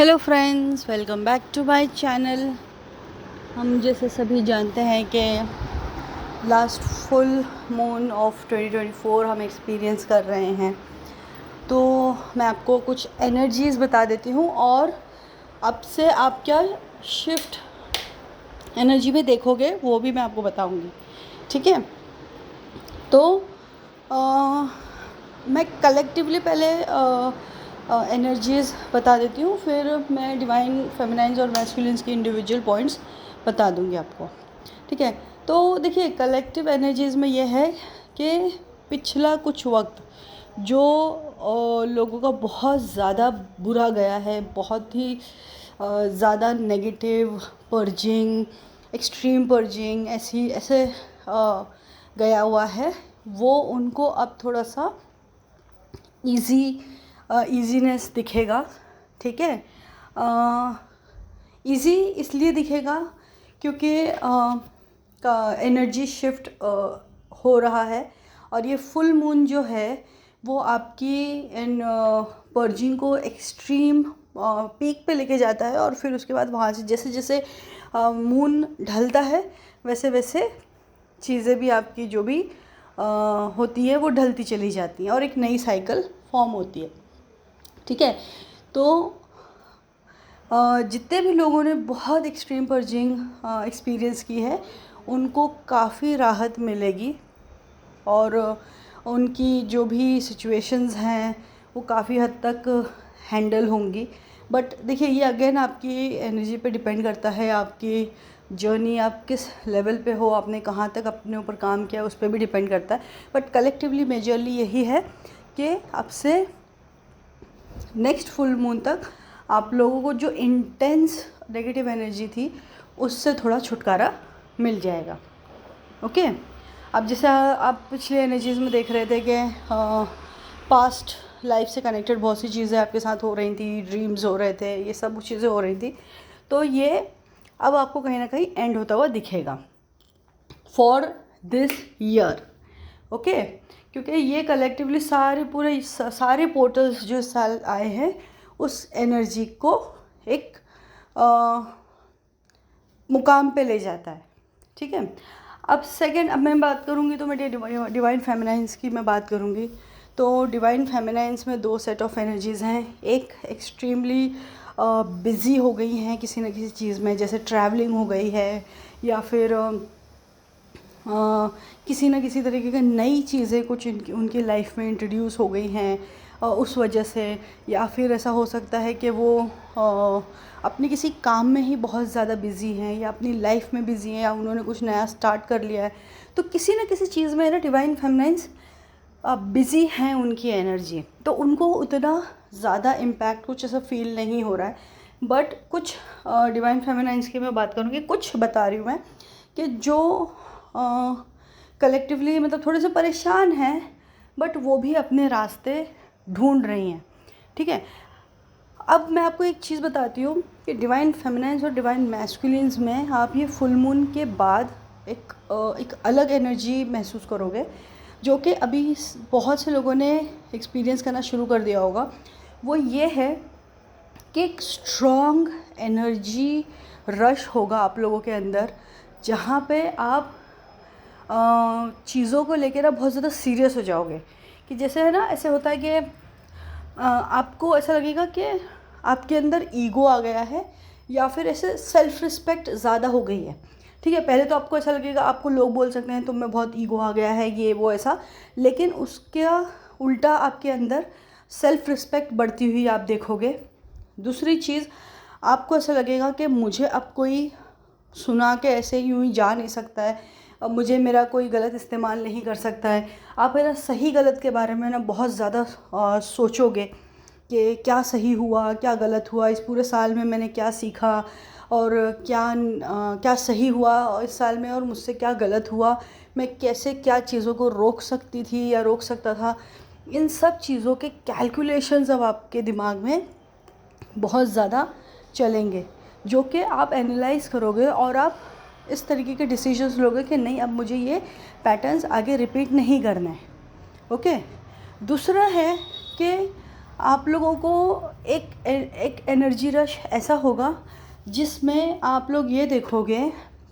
Hello friends, welcome back to my channel. हम जैसे सभी जानते हैं कि लास्ट फुल मून ऑफ 2024 हम एक्सपीरियंस कर रहे हैं। तो मैं आपको कुछ एनर्जीज़ बता देती हूँ और अब से आप क्या शिफ्ट एनर्जी में देखोगे वो भी मैं आपको बताऊँगी। ठीक है, तो मैं कलेक्टिवली पहले एनर्जीज़ बता देती हूँ, फिर मैं डिवाइन फेमिनाइन्स और मैस्कुलिन्स के इंडिविजुअल पॉइंट्स बता दूँगी आपको। ठीक है, तो देखिए कलेक्टिव एनर्जीज़ में ये है कि पिछला कुछ वक्त जो लोगों का बहुत ज़्यादा बुरा गया है, बहुत ही ज़्यादा नेगेटिव पर्जिंग, एक्सट्रीम पर्जिंग ऐसे गया हुआ है, वो उनको अब थोड़ा सा ईजीनेस दिखेगा। ठीक है, ईज़ी इसलिए दिखेगा क्योंकि का एनर्जी शिफ्ट हो रहा है और ये फुल मून जो है वो आपकी इन पर्जिंग को एक्सट्रीम पीक पे लेके जाता है और फिर उसके बाद वहाँ से जैसे जैसे मून ढलता है वैसे वैसे चीज़ें भी आपकी जो भी होती है वो ढलती चली जाती हैं और एक नई साइकिल फॉर्म होती है। ठीक है, तो जितने भी लोगों ने बहुत एक्सट्रीम पर्जिंग एक्सपीरियंस की है उनको काफ़ी राहत मिलेगी और उनकी जो भी सिचुएशंस हैं वो काफ़ी हद तक हैंडल होंगी। बट देखिए ये अगेन आपकी एनर्जी पे डिपेंड करता है, आपकी जर्नी आप किस लेवल पे हो, आपने कहाँ तक अपने ऊपर काम किया उस पर भी डिपेंड करता है। बट कलेक्टिवली मेजरली यही है कि अब से नेक्स्ट फुल मून तक आप लोगों को जो इंटेंस नेगेटिव एनर्जी थी उससे थोड़ा छुटकारा मिल जाएगा। ओके, अब जैसे आप पिछले एनर्जीज़ में देख रहे थे कि पास्ट लाइफ से कनेक्टेड बहुत सी चीज़ें आपके साथ हो रही थी, ड्रीम्स हो रहे थे, ये सब चीज़ें हो रही थी, तो ये अब आपको कहीं ना कहीं एंड होता हुआ दिखेगा फॉर दिस ईयर। ओके, क्योंकि ये कलेक्टिवली सारे पोर्टल्स जो इस साल आए हैं उस एनर्जी को एक मुकाम पे ले जाता है। ठीक है, अब मैं बात करूँगी तो मैं डिवाइन फेमिनाइन्स की मैं बात करूँगी। तो डिवाइन फेमिनाइन्स में दो सेट ऑफ एनर्जीज़ हैं। एक एक्सट्रीमली बिज़ी हो गई हैं किसी न किसी चीज़ में, जैसे ट्रैवलिंग हो गई है या फिर किसी न किसी तरीके की नई चीज़ें कुछ उनकी लाइफ में इंट्रोड्यूस हो गई हैं उस वजह से, या फिर ऐसा हो सकता है कि वो अपने किसी काम में ही बहुत ज़्यादा बिज़ी हैं या अपनी लाइफ में बिज़ी हैं या उन्होंने कुछ नया स्टार्ट कर लिया है। तो किसी न किसी चीज़ में ना डिवाइन फेमिनाइन्स बिज़ी हैं उनकी एनर्जी, तो उनको उतना ज़्यादा इम्पैक्ट कुछ ऐसा फील नहीं हो रहा है। बट कुछ डिवाइन फेमिनाइन्स की मैं बात करूँगी, कुछ बता रही हूँ मैं कि जो कलेक्टिवली मतलब थोड़े से परेशान हैं बट वो भी अपने रास्ते ढूंढ रही हैं। ठीक है, अब मैं आपको एक चीज़ बताती हूँ कि डिवाइन फेमिनाइन्स और डिवाइन मैस्कुलिन्स में आप ये फुल मून के बाद एक अलग एनर्जी महसूस करोगे जो कि अभी बहुत से लोगों ने एक्सपीरियंस करना शुरू कर दिया होगा। वो ये है कि एक स्ट्रॉन्ग एनर्जी रश होगा आप लोगों के अंदर, जहाँ पे आप चीज़ों को लेकर ना बहुत ज़्यादा सीरियस हो जाओगे। कि जैसे है ना, ऐसे होता है कि आपको ऐसा लगेगा कि आपके अंदर ईगो आ गया है या फिर ऐसे सेल्फ़ रिस्पेक्ट ज़्यादा हो गई है। ठीक है, पहले तो आपको ऐसा लगेगा, आपको लोग बोल सकते हैं तुम में बहुत ईगो आ गया है, ये वो ऐसा, लेकिन उसका उल्टा आपके अंदर सेल्फ़ रिस्पेक्ट बढ़ती हुई आप देखोगे। दूसरी चीज़, आपको ऐसा लगेगा कि मुझे अब कोई सुना के ऐसे यूँ ही जा नहीं सकता है, अब मुझे मेरा कोई गलत इस्तेमाल नहीं कर सकता है। आप है ना सही गलत के बारे में ना बहुत ज़्यादा सोचोगे कि क्या सही हुआ, क्या गलत हुआ, इस पूरे साल में मैंने क्या सीखा और क्या सही हुआ इस साल में और मुझसे क्या गलत हुआ, मैं कैसे क्या चीज़ों को रोक सकती थी या रोक सकता था। इन सब चीज़ों के कैलकुलेशंस अब आपके दिमाग में बहुत ज़्यादा चलेंगे, जो कि आप एनालाइज़ करोगे और आप इस तरीके के डिसीजंस लोगे कि नहीं, अब मुझे ये पैटर्न्स आगे रिपीट नहीं करना है। ओके, दूसरा है कि आप लोगों को एक एनर्जी रश ऐसा होगा जिसमें आप लोग ये देखोगे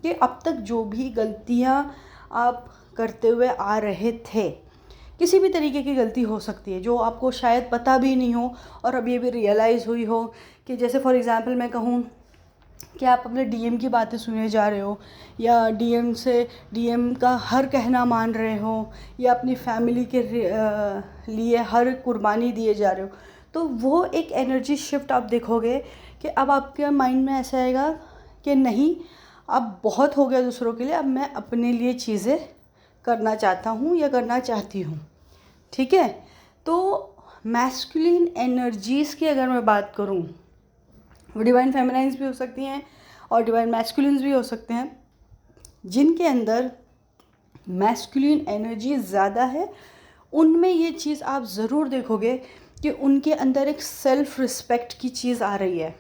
कि अब तक जो भी गलतियाँ आप करते हुए आ रहे थे, किसी भी तरीके की गलती हो सकती है जो आपको शायद पता भी नहीं हो और अभी अभी रियलाइज़ हुई हो, कि जैसे फॉर एग्ज़ाम्पल मैं कहूँ कि आप अपने डीएम की बातें सुने जा रहे हो, या डीएम का हर कहना मान रहे हो, या अपनी फैमिली के लिए हर कुर्बानी दिए जा रहे हो, तो वो एक एनर्जी शिफ्ट आप देखोगे कि अब आपके माइंड में ऐसा आएगा कि नहीं, अब बहुत हो गया दूसरों के लिए, अब मैं अपने लिए चीज़ें करना चाहता हूँ या करना चाहती हूँ। ठीक है, तो मैस्कुलिन एनर्जीज़ की अगर मैं बात करूँ, वो डिवाइन फेमिनाइन्स भी हो सकती हैं और डिवाइन मैस्कुलिन्स भी हो सकते हैं। जिनके अंदर मैस्कुलिन एनर्जी ज़्यादा है, उनमें ये चीज़ आप ज़रूर देखोगे कि उनके अंदर एक सेल्फ़ रिस्पेक्ट की चीज़ आ रही है।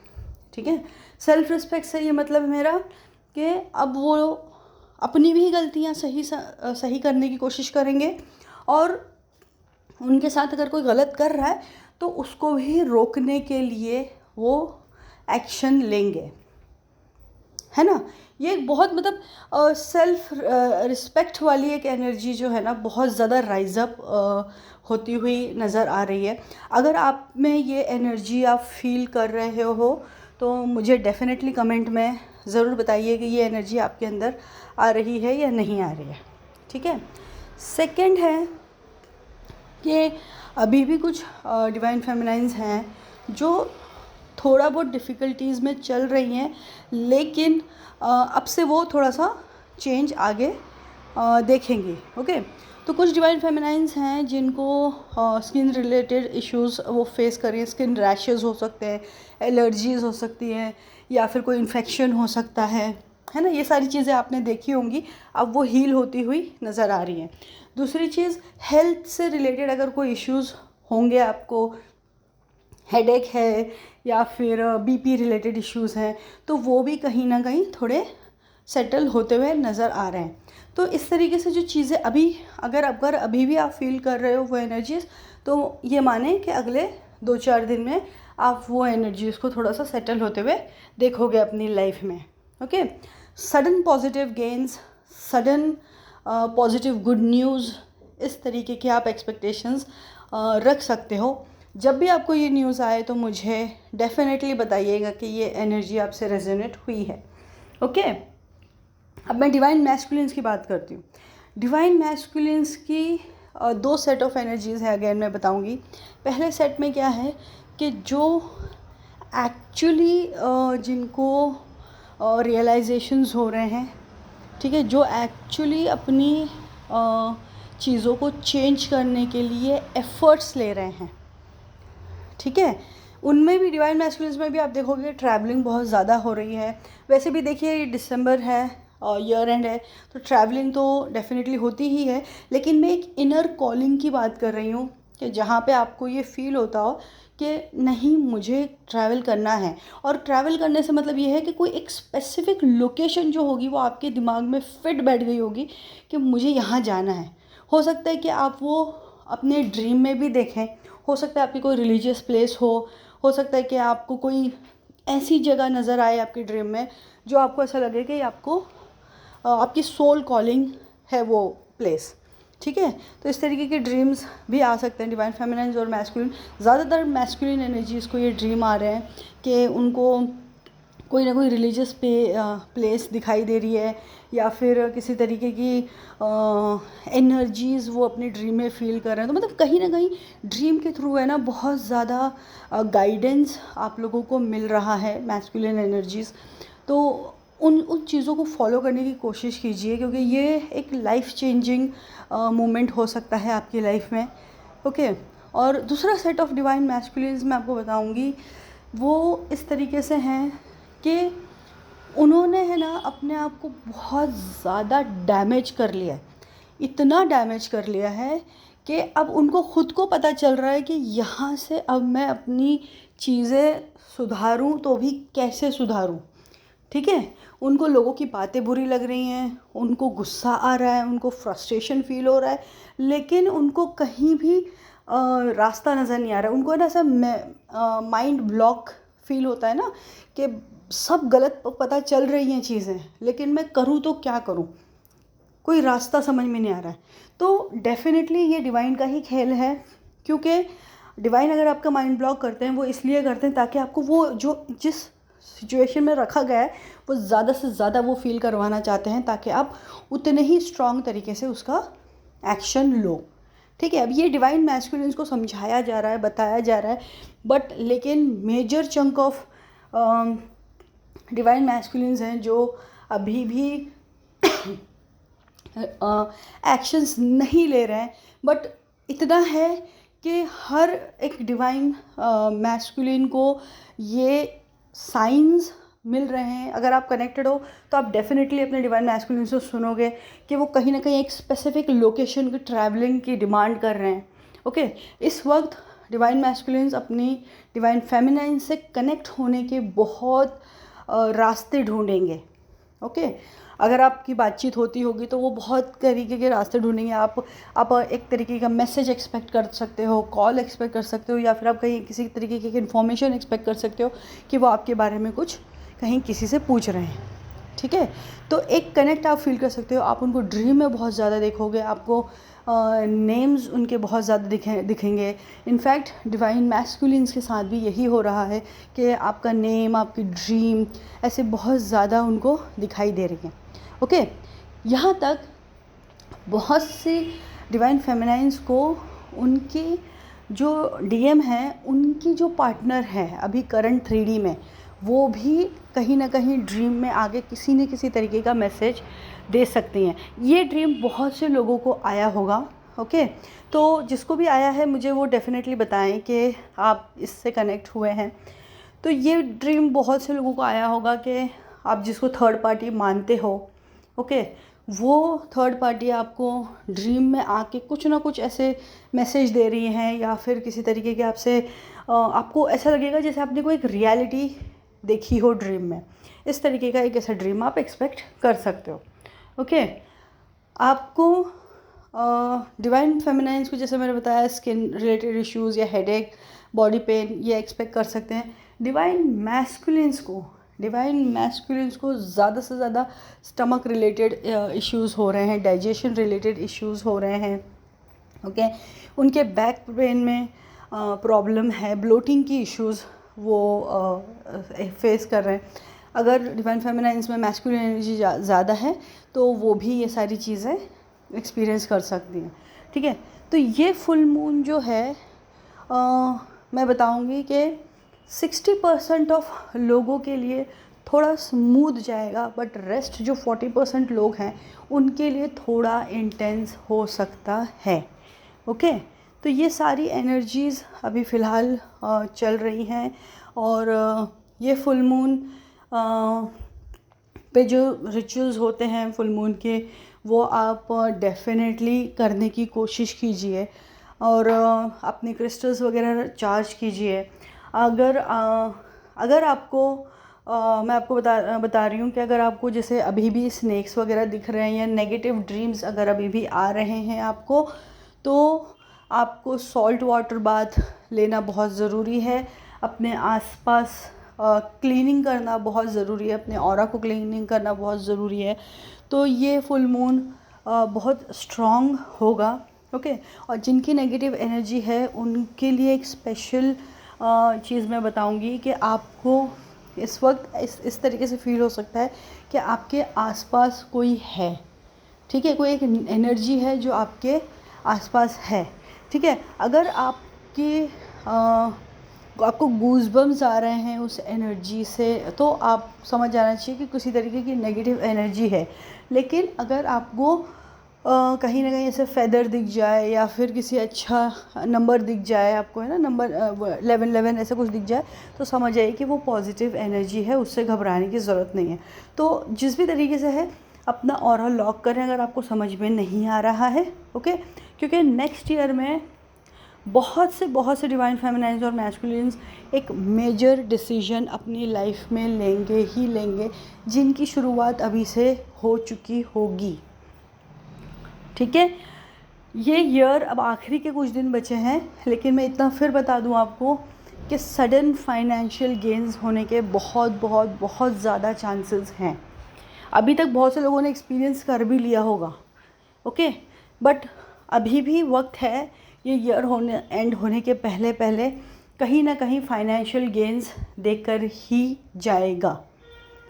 ठीक है, सेल्फ़ रिस्पेक्ट से ये मतलब है मेरा कि अब वो अपनी भी गलतियाँ सही करने की कोशिश करेंगे, और उनके साथ अगर कोई गलत कर रहा है तो उसको भी रोकने के लिए वो एक्शन लेंगे, है ना। ये एक बहुत मतलब सेल्फ रिस्पेक्ट वाली एक एनर्जी जो है ना, बहुत ज़्यादा राइज अप होती हुई नज़र आ रही है। अगर आप में ये एनर्जी आप फील कर रहे हो तो मुझे डेफिनेटली कमेंट में ज़रूर बताइए कि ये एनर्जी आपके अंदर आ रही है या नहीं आ रही है। ठीक है, सेकंड है कि अभी भी कुछ डिवाइन फेमिनाइन्स हैं जो थोड़ा बहुत डिफ़िकल्टीज़ में चल रही हैं, लेकिन अब से वो थोड़ा सा चेंज आगे देखेंगे। ओके, तो कुछ डिवाइन फेमिनाइन्स हैं जिनको स्किन रिलेटेड इश्यूज़ वो फेस कर रही हैं। स्किन रैशेज़ हो सकते हैं, एलर्जीज़ हो सकती हैं, या फिर कोई इन्फेक्शन हो सकता है ना। ये सारी चीज़ें आपने देखी होंगी, अब वो हील होती हुई नज़र आ रही हैं। दूसरी चीज़, हेल्थ से रिलेटेड अगर कोई इश्यूज़ होंगे, आपको हेडेक है या फिर बीपी रिलेटेड इश्यूज़ हैं, तो वो भी कहीं ना कहीं थोड़े सेटल होते हुए नज़र आ रहे हैं। तो इस तरीके से जो चीज़ें अगर अभी भी आप फील कर रहे हो वो एनर्जीज़, तो ये माने कि अगले 2-4 दिन में आप वो एनर्जीज़ को थोड़ा सा सेटल होते हुए देखोगे अपनी लाइफ में। Okay, sudden positive gains, sudden positive good news, इस तरीके की आप एक्सपेक्टेशंस रख सकते हो। जब भी आपको ये न्यूज़ आए तो मुझे डेफिनेटली बताइएगा कि ये एनर्जी आपसे रेजोनेट हुई है। ओके, अब मैं डिवाइन मैस्कुलिन्स की बात करती हूँ। डिवाइन मैस्कुलिन्स की 2 सेट ऑफ एनर्जीज़ है, अगेन मैं बताऊँगी। पहले सेट में क्या है कि जो एक्चुअली जिनको रियलाइजेशंस हो रहे हैं, ठीक है, जो एक्चुअली अपनी चीज़ों को चेंज करने के लिए एफ़र्ट्स ले रहे हैं, ठीक है, उनमें भी डिवाइन मैस्कुलिन्स में भी आप देखोगे ट्रैवलिंग बहुत ज़्यादा हो रही है। वैसे भी देखिए, ये दिसंबर है और ईयर एंड है, तो ट्रैवलिंग तो डेफिनेटली होती ही है, लेकिन मैं एक इनर कॉलिंग की बात कर रही हूँ कि जहाँ पे आपको ये फील होता हो कि नहीं, मुझे ट्रैवल करना है। और ट्रैवल करने से मतलब ये है कि कोई एक स्पेसिफ़िक लोकेशन जो होगी वो आपके दिमाग में फिट बैठ गई होगी कि मुझे यहाँ जाना है। हो सकता है कि आप वो अपने ड्रीम में भी देखें, हो सकता है आपकी कोई रिलीजियस प्लेस हो सकता है कि आपको कोई ऐसी जगह नज़र आए आपके ड्रीम में जो आपको ऐसा लगे कि आपको आपकी सोल कॉलिंग है वो प्लेस। ठीक है, तो इस तरीके के ड्रीम्स भी आ सकते हैं डिवाइन फेमिनाइन्स और मैस्कुलिन। ज़्यादातर मैस्कुलिन एनर्जीज़ को ये ड्रीम आ रहे हैं कि उनको कोई ना कोई रिलीजियस प्लेस दिखाई दे रही है, या फिर किसी तरीके की एनर्जीज़ वो अपने ड्रीम में फ़ील कर रहे हैं। तो मतलब कहीं ना कहीं ड्रीम के थ्रू है ना, बहुत ज़्यादा गाइडेंस आप लोगों को मिल रहा है मैस्कुलिन एनर्जीज़। तो उन चीज़ों को फॉलो करने की कोशिश कीजिए, क्योंकि ये एक लाइफ चेंजिंग मोमेंट हो सकता है आपकी लाइफ में। ओके, और दूसरा सेट ऑफ डिवाइन मैस्कुलिन्स मैं आपको बताऊंगी, वो इस तरीके से हैं कि उन्होंने है ना अपने आप को बहुत ज़्यादा डैमेज कर लिया है, इतना डैमेज कर लिया है कि अब उनको ख़ुद को पता चल रहा है कि यहाँ से अब मैं अपनी चीज़ें सुधारूँ तो भी कैसे सुधारूँ। ठीक है, उनको लोगों की बातें बुरी लग रही हैं, उनको गुस्सा आ रहा है, उनको फ्रस्ट्रेशन फील हो रहा है, लेकिन उनको कहीं भी रास्ता नज़र नहीं आ रहा है उनको, ना ऐसा माइंड ब्लॉक फील होता है ना कि सब गलत पता चल रही हैं चीज़ें, लेकिन मैं करूँ तो क्या करूँ, कोई रास्ता समझ में नहीं आ रहा है। तो डेफिनेटली ये डिवाइन का ही खेल है, क्योंकि डिवाइन अगर आपका माइंड ब्लॉक करते हैं वो इसलिए करते हैं ताकि आपको वो जो जिस सिचुएशन में रखा गया है वो ज़्यादा से ज़्यादा वो फील करवाना चाहते हैं, ताकि आप उतने ही स्ट्रॉन्ग तरीके से उसका एक्शन लो। ठीक है, अब ये डिवाइन मैस्कुलिन्स को समझाया जा रहा है, बताया जा रहा है, बट लेकिन major chunk of divine masculines हैं जो अभी भी एक्शंस नहीं ले रहे हैं। बट इतना है कि हर एक डिवाइन मैस्कुलिन को ये साइंस मिल रहे हैं। अगर आप कनेक्टेड हो तो आप डेफिनेटली अपने डिवाइन मैस्कुलिन से सुनोगे कि वो कहीं ना कहीं एक स्पेसिफिक लोकेशन की ट्रैवलिंग की डिमांड कर रहे हैं। ओके, इस वक्त डिवाइन मैस्कुलिन्स अपनी डिवाइन फेमिनाइन से कनेक्ट होने के बहुत रास्ते ढूंढेंगे। ओके, अगर आपकी बातचीत होती होगी तो वो बहुत तरीके के रास्ते ढूंढेंगे। आप एक तरीके का मैसेज एक्सपेक्ट कर सकते हो, कॉल एक्सपेक्ट कर सकते हो, या फिर आप कहीं किसी तरीके की इन्फॉर्मेशन एक्सपेक्ट कर सकते हो कि वो आपके बारे में कुछ कहीं किसी से पूछ रहे हैं। ठीक है, तो एक कनेक्ट आप फील कर सकते हो। आप उनको ड्रीम में बहुत ज़्यादा देखोगे, आपको नेम्स उनके बहुत ज़्यादा दिखेंगे। इनफैक्ट डिवाइन मैस्कुलिन्स के साथ भी यही हो रहा है कि आपका नेम, आपकी ड्रीम ऐसे बहुत ज़्यादा उनको दिखाई दे रही हैं। ओके, यहाँ तक बहुत सी डिवाइन फेमिनाइंस को उनकी जो डीएम है, उनकी जो पार्टनर है अभी करंट 3D में, वो भी कहीं ना कहीं ड्रीम में आगे किसी न किसी तरीके का मैसेज दे सकती हैं। ये ड्रीम बहुत से लोगों को आया होगा। ओके, तो जिसको भी आया है मुझे वो डेफिनेटली बताएं कि आप इससे कनेक्ट हुए हैं। तो ये ड्रीम बहुत से लोगों को आया होगा कि आप जिसको थर्ड पार्टी मानते हो, ओके, वो थर्ड पार्टी आपको ड्रीम में आके कुछ ना कुछ ऐसे मैसेज दे रही हैं, या फिर किसी तरीके के आपसे आपको ऐसा लगेगा जैसे आपने कोई एक रियलिटी देखी हो ड्रीम में। इस तरीके का एक ऐसा ड्रीम आप एक्सपेक्ट कर सकते हो। ओके, आपको डिवाइन फेमिनाइंस को जैसे मैंने बताया स्किन रिलेटेड इश्यूज़ या हेडेक, बॉडी पेन, ये एक्सपेक्ट कर सकते हैं। डिवाइन मैस्कुलिन्स को ज़्यादा से ज़्यादा स्टमक रिलेटेड इश्यूज़ हो रहे हैं, डाइजेशन रिलेटेड इश्यूज़ हो रहे हैं। ओके, उनके बैक पेन में प्रॉब्लम है, ब्लोटिंग की इश्यूज़ वो फेस कर रहे हैं। अगर डिवाइन फेमिनाइंस में मैस्कुलिन एनर्जी ज़्यादा है तो वो भी ये सारी चीज़ें एक्सपीरियंस कर सकती हैं। ठीक है, तो ये फुल मून जो है मैं बताऊंगी कि 60% ऑफ लोगों के लिए थोड़ा स्मूथ जाएगा, बट रेस्ट जो 40% लोग हैं उनके लिए थोड़ा इंटेंस हो सकता है। ओके, तो ये सारी एनर्जीज़ अभी फ़िलहाल चल रही हैं, और ये फुल मून पे जो रिचुअल्स होते हैं फुल मून के, वो आप डेफिनेटली करने की कोशिश कीजिए, और अपने क्रिस्टल्स वगैरह चार्ज कीजिए। अगर आपको मैं आपको बता रही हूँ कि अगर आपको जैसे अभी भी स्नेक्स वगैरह दिख रहे हैं या नेगेटिव ड्रीम्स अगर अभी भी आ रहे हैं आपको, तो आपको सॉल्ट वाटर बाथ लेना बहुत ज़रूरी है। अपने आसपास क्लीनिंग करना बहुत ज़रूरी है, अपने ऑरा को क्लीनिंग करना बहुत ज़रूरी है। तो ये फुल मून बहुत स्ट्रॉन्ग होगा। ओके, और जिनकी नेगेटिव एनर्जी है उनके लिए एक स्पेशल चीज़ मैं बताऊंगी कि आपको इस वक्त इस तरीके से फील हो सकता है कि आपके आसपास कोई है। ठीक है, कोई एक एनर्जी है जो आपके आसपास है। ठीक है, अगर आपको गूज़बम्स आ रहे हैं उस एनर्जी से, तो आप समझ जाना चाहिए कि किसी तरीके की नेगेटिव एनर्जी है। लेकिन अगर आपको कहीं ना कहीं ऐसे फेदर दिख जाए या फिर किसी अच्छा नंबर दिख जाए आपको, है ना, नंबर 11 ऐसा कुछ दिख जाए, तो समझ आइए कि वो पॉजिटिव एनर्जी है, उससे घबराने की ज़रूरत नहीं है। तो जिस भी तरीके से है अपना ऑरा लॉक करें अगर आपको समझ में नहीं आ रहा है। ओके, क्योंकि नेक्स्ट ईयर में बहुत से डिवाइन फेमिनाइंस और मैस्कुलिन्स एक मेजर डिसीजन अपनी लाइफ में लेंगे ही लेंगे, जिनकी शुरुआत अभी से हो चुकी होगी। ठीक है, ये ईयर अब आखिरी के कुछ दिन बचे हैं, लेकिन मैं इतना फिर बता दूं आपको कि सडन फाइनेंशियल गेन्स होने के बहुत बहुत बहुत ज़्यादा चांसेस हैं। अभी तक बहुत से लोगों ने एक्सपीरियंस कर भी लिया होगा, ओके, बट अभी भी वक्त है। ये ईयर एंड होने के पहले पहले कहीं ना कहीं फाइनेंशियल गेन्स देकर ही जाएगा,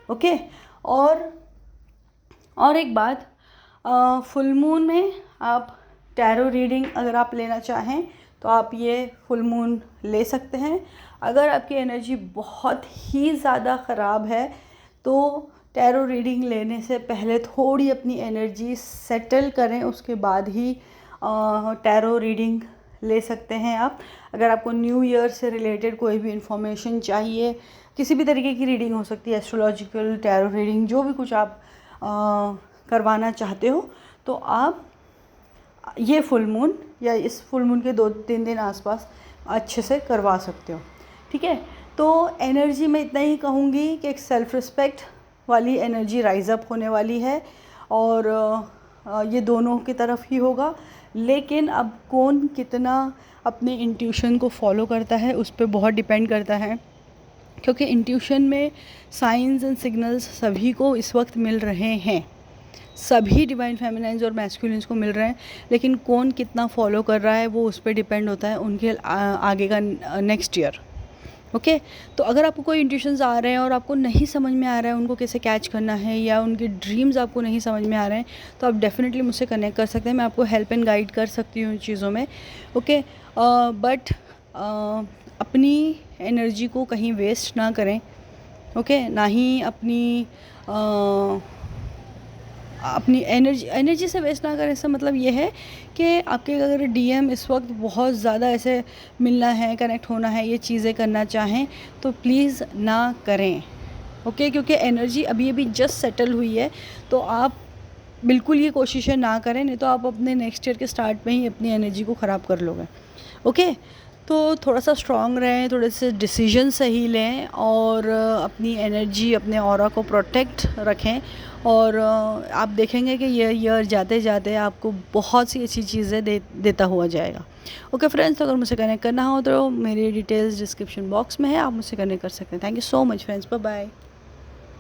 ओके। और एक बात, फुल मून में आप टैरो रीडिंग अगर आप लेना चाहें तो आप ये फुल मून ले सकते हैं। अगर आपकी एनर्जी बहुत ही ज़्यादा ख़राब है तो टैरो रीडिंग लेने से पहले थोड़ी अपनी एनर्जी सेटल करें, उसके बाद ही टैरो रीडिंग ले सकते हैं आप। अगर आपको न्यू ईयर से रिलेटेड कोई भी इंफॉर्मेशन चाहिए, किसी भी तरीके की रीडिंग हो सकती है, एस्ट्रोलॉजिकल, टैरो रीडिंग, जो भी कुछ आप करवाना चाहते हो, तो आप ये फुल मून या इस फुल मून के 2-3 दिन आसपास अच्छे से करवा सकते हो, ठीक है। तो एनर्जी में इतना ही कहूँगी कि एक सेल्फ़ रिस्पेक्ट वाली एनर्जी राइज़ अप होने वाली है, और ये दोनों की तरफ ही होगा। लेकिन अब कौन कितना अपने इंट्यूशन को फॉलो करता है उस पर बहुत डिपेंड करता है, क्योंकि इंट्यूशन में साइंस एंड सिग्नल्स सभी को इस वक्त मिल रहे हैं, सभी डिवाइन फेमिनाइन्स और मैस्कुलिन्स को मिल रहे हैं, लेकिन कौन कितना फॉलो कर रहा है वो उस पर डिपेंड होता है उनके आगे का नेक्स्ट ईयर, ओके। तो अगर आपको कोई इंट्यूशंस आ रहे हैं और आपको नहीं समझ में आ रहा है उनको कैसे कैच करना है, या उनके ड्रीम्स आपको नहीं समझ में आ रहे हैं, तो आप डेफिनेटली मुझसे कनेक्ट कर सकते हैं। मैं आपको हेल्प एंड गाइड कर सकती हूँ इन चीज़ों में, ओके। बट अपनी एनर्जी को कहीं वेस्ट ना करें, ओके, ना ही अपनी एनर्जी से वेस्ट ना करें। इसका मतलब ये है कि आपके अगर डीएम इस वक्त बहुत ज़्यादा ऐसे मिलना है, कनेक्ट होना है, ये चीज़ें करना चाहें तो प्लीज़ ना करें, ओके, क्योंकि एनर्जी अभी अभी जस्ट सेटल हुई है। तो आप बिल्कुल ये कोशिशें ना करें, नहीं तो आप अपने नेक्स्ट ईयर के स्टार्ट में ही अपनी एनर्जी को ख़राब कर लोगे, ओके। तो थोड़ा सा स्ट्रॉन्ग रहें, थोड़े से डिसीजन सही लें, और अपनी एनर्जी, अपने ऑरा को प्रोटेक्ट रखें, और आप देखेंगे कि ये ईयर जाते जाते आपको बहुत सी अच्छी चीज़ें देता हुआ जाएगा, ओके फ्रेंड्स। तो अगर मुझसे कनेक्ट करना हो तो मेरी डिटेल्स डिस्क्रिप्शन बॉक्स में है, आप मुझसे कनेक्ट कर सकते हैं। Thank you so much friends, bye bye.